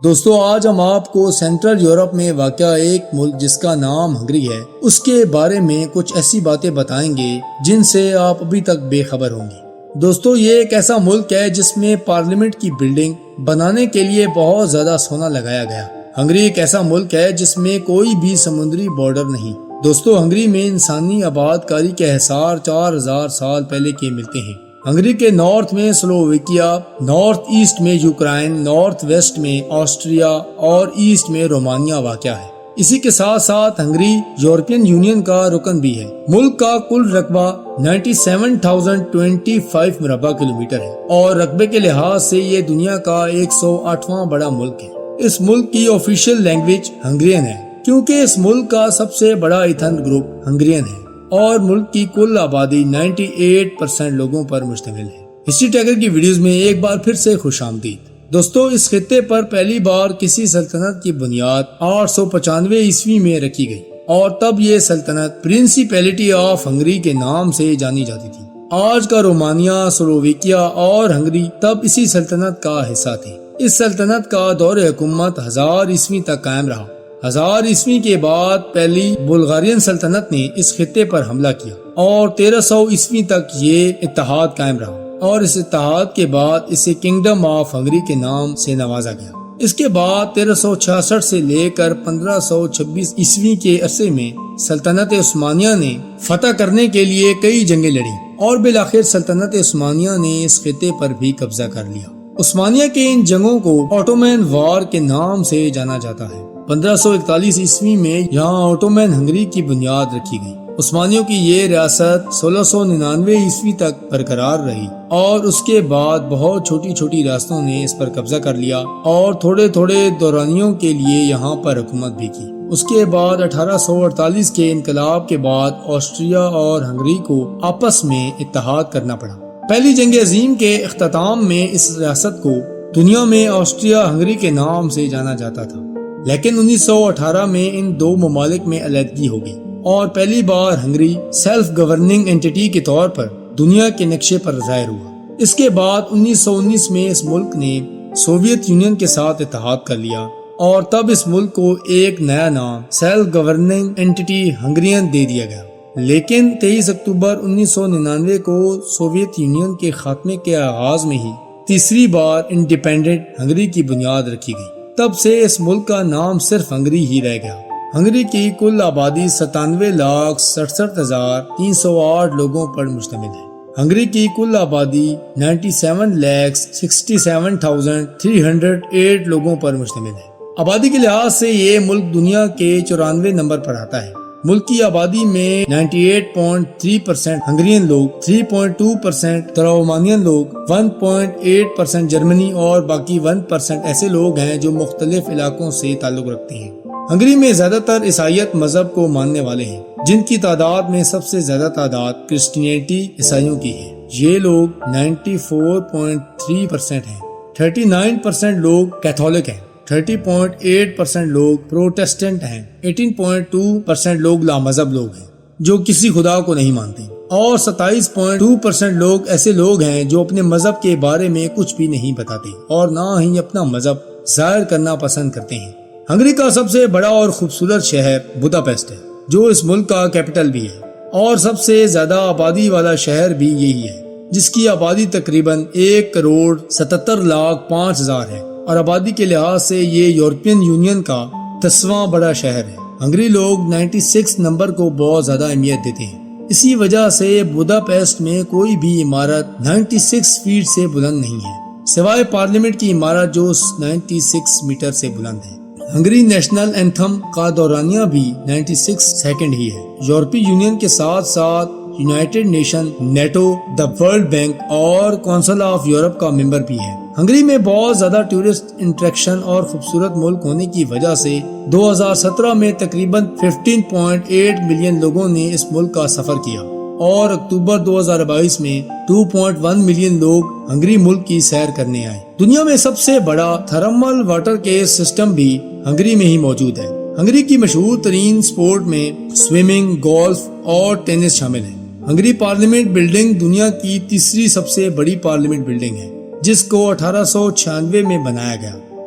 دوستو آج ہم آپ کو سینٹرل یورپ میں واقع ایک ملک جس کا نام ہنگری ہے اس کے بارے میں کچھ ایسی باتیں بتائیں گے جن سے آپ ابھی تک بے خبر ہوں گے۔ دوستو یہ ایک ایسا ملک ہے جس میں پارلیمنٹ کی بلڈنگ بنانے کے لیے بہت زیادہ سونا لگایا گیا۔ ہنگری ایک ایسا ملک ہے جس میں کوئی بھی سمندری بارڈر نہیں۔ دوستو ہنگری میں انسانی آباد کاری کے احصار 4000 سال پہلے کے ملتے ہیں۔ ہنگری کے نارتھ میں سلوواکیہ، نارتھ ایسٹ میں یوکرائن، نارتھ ویسٹ میں آسٹریا اور ایسٹ میں رومانیہ واقع ہے۔ اسی کے ساتھ ساتھ ہنگری یورپین یونین کا رکن بھی ہے۔ ملک کا کل رقبہ 97,025 مربع کلومیٹر ہے اور رقبے کے لحاظ سے یہ دنیا کا 108واں بڑا ملک ہے۔ اس ملک کی آفیشیل لینگویج ہنگرین ہے کیونکہ اس ملک کا سب سے بڑا ایتھنک گروپ ہنگرین ہے اور ملک کی کل آبادی 98% لوگوں پر مشتمل ہے۔ ہسٹری ٹیگر کی ویڈیوز میں ایک بار پھر سے خوش آمدید۔ دوستو اس خطے پر پہلی بار کسی سلطنت کی بنیاد 895 عیسوی میں رکھی گئی اور تب یہ سلطنت پرنسپیلٹی آف ہنگری کے نام سے جانی جاتی تھی۔ آج کا رومانیہ، سلوواکیہ اور ہنگری تب اسی سلطنت کا حصہ تھے۔ اس سلطنت کا دور حکومت 1000 عیسوی تک قائم رہا۔ 1000 عیسوی کے بعد پہلی بلغارین سلطنت نے اس خطے پر حملہ کیا اور 1300 عیسوی تک یہ اتحاد قائم رہا اور اس اتحاد کے بعد اسے کنگڈم آف ہنگری کے نام سے نوازا گیا۔ اس کے بعد 1366 سے لے کر 1526 عیسوی کے عرصے میں سلطنت عثمانیہ نے فتح کرنے کے لیے کئی جنگیں لڑیں اور بالآخر سلطنت عثمانیہ نے اس خطے پر بھی قبضہ کر لیا۔ عثمانیہ کے ان جنگوں کو اوٹومین وار کے نام سے جانا جاتا ہے۔ 1541 عیسوی میں یہاں اوٹومین ہنگری کی بنیاد رکھی گئی۔ عثمانیوں کی یہ ریاست 1699 عیسوی تک برقرار رہی اور اس کے بعد بہت چھوٹی چھوٹی ریاستوں نے اس پر قبضہ کر لیا اور تھوڑے تھوڑے دورانیوں کے لیے یہاں پر حکومت بھی کی۔ اس کے بعد 1848 کے انقلاب کے بعد آسٹریا اور ہنگری کو آپس میں اتحاد کرنا پڑا۔ پہلی جنگ عظیم کے اختتام میں اس ریاست کو دنیا میں آسٹریا ہنگری کے نام سے جانا جاتا تھا، لیکن 1918 میں ان دو ممالک میں علیحدگی ہو گئی اور پہلی بار ہنگری سیلف گورننگ اینٹی کے طور پر دنیا کے نقشے پر ظاہر ہوا۔ اس کے بعد 1919 میں اس ملک نے سوویت یونین کے ساتھ اتحاد کر لیا اور تب اس ملک کو ایک نیا نام سیلف گورننگ اینٹی ہنگرین دے دیا گیا۔ لیکن 23 اکتوبر 1999 کو سوویت یونین کے خاتمے کے آغاز میں ہی تیسری بار انڈیپینڈنٹ ہنگری کی بنیاد رکھی گئی۔ تب سے اس ملک کا نام صرف ہنگری ہی رہ گیا۔ ہنگری کی کل آبادی 97,67,308 لوگوں پر مشتمل ہے۔ ہنگری کی کل آبادی 97,67,308 لوگوں پر مشتمل ہے۔ آبادی کے لحاظ سے یہ ملک دنیا کے 94 نمبر پر آتا ہے۔ ملک کی آبادی میں 98.3% ہنگرین لوگ، 3.2% رومانین لوگ، 1.8% جرمنی اور باقی 1% ایسے لوگ ہیں جو مختلف علاقوں سے تعلق رکھتے ہیں۔ ہنگری میں زیادہ تر عیسائیت مذہب کو ماننے والے ہیں، جن کی تعداد میں سب سے زیادہ تعداد کرسچینٹی عیسائیوں کی ہے۔ یہ لوگ 94.3% ہیں۔ 39% لوگ کیتھولک ہیں، 30.8% لوگ پروٹسٹنٹ ہیں، 18.2% لوگ لامذہب لوگ ہیں جو کسی خدا کو نہیں مانتے اور 27.2% لوگ ایسے لوگ ہیں جو اپنے مذہب کے بارے میں کچھ بھی نہیں بتاتے اور نہ ہی اپنا مذہب ظاہر کرنا پسند کرتے ہیں۔ ہنگری کا سب سے بڑا اور خوبصورت شہر بداپیسٹ ہے جو اس ملک کا کیپٹل بھی ہے اور سب سے زیادہ آبادی والا شہر بھی یہی ہے، جس کی آبادی تقریباً 1,77,05,000 ہے اور آبادی کے لحاظ سے یہ یورپین یونین کا 10واں بڑا شہر ہے۔ ہنگری لوگ 96 نمبر کو بہت زیادہ اہمیت دیتے ہیں۔ اسی وجہ سے بداپیسٹ میں کوئی بھی عمارت 96 فیٹ سے بلند نہیں ہے، سوائے پارلیمنٹ کی عمارت جو 96 میٹر سے بلند ہے۔ ہنگری نیشنل اینتھم کا دورانیہ بھی 96 سیکنڈ ہی ہے۔ یورپی یونین کے ساتھ ساتھ united nation, NATO, the world bank اور کونسل آف یورپ کا ممبر بھی ہے۔ ہنگری میں بہت زیادہ ٹورسٹ انٹریکشن اور خوبصورت ملک ہونے کی وجہ سے 2017 میں تقریباً 15.8 ملین لوگوں نے اس ملک کا سفر کیا اور اکتوبر 2022 میں 2.1 ملین لوگ ہنگری ملک کی سیر کرنے آئے۔ دنیا میں سب سے بڑا تھرمل واٹر کیس سسٹم بھی ہنگری میں ہی موجود ہے۔ ہنگری کی مشہور ترین سپورٹ میں سوئمنگ، گولف اور ٹینس شامل ہے۔ ہنگری پارلیمنٹ بلڈنگ دنیا کی تیسری سب سے بڑی پارلیمنٹ بلڈنگ ہے، جس کو 1896 میں بنایا گیا۔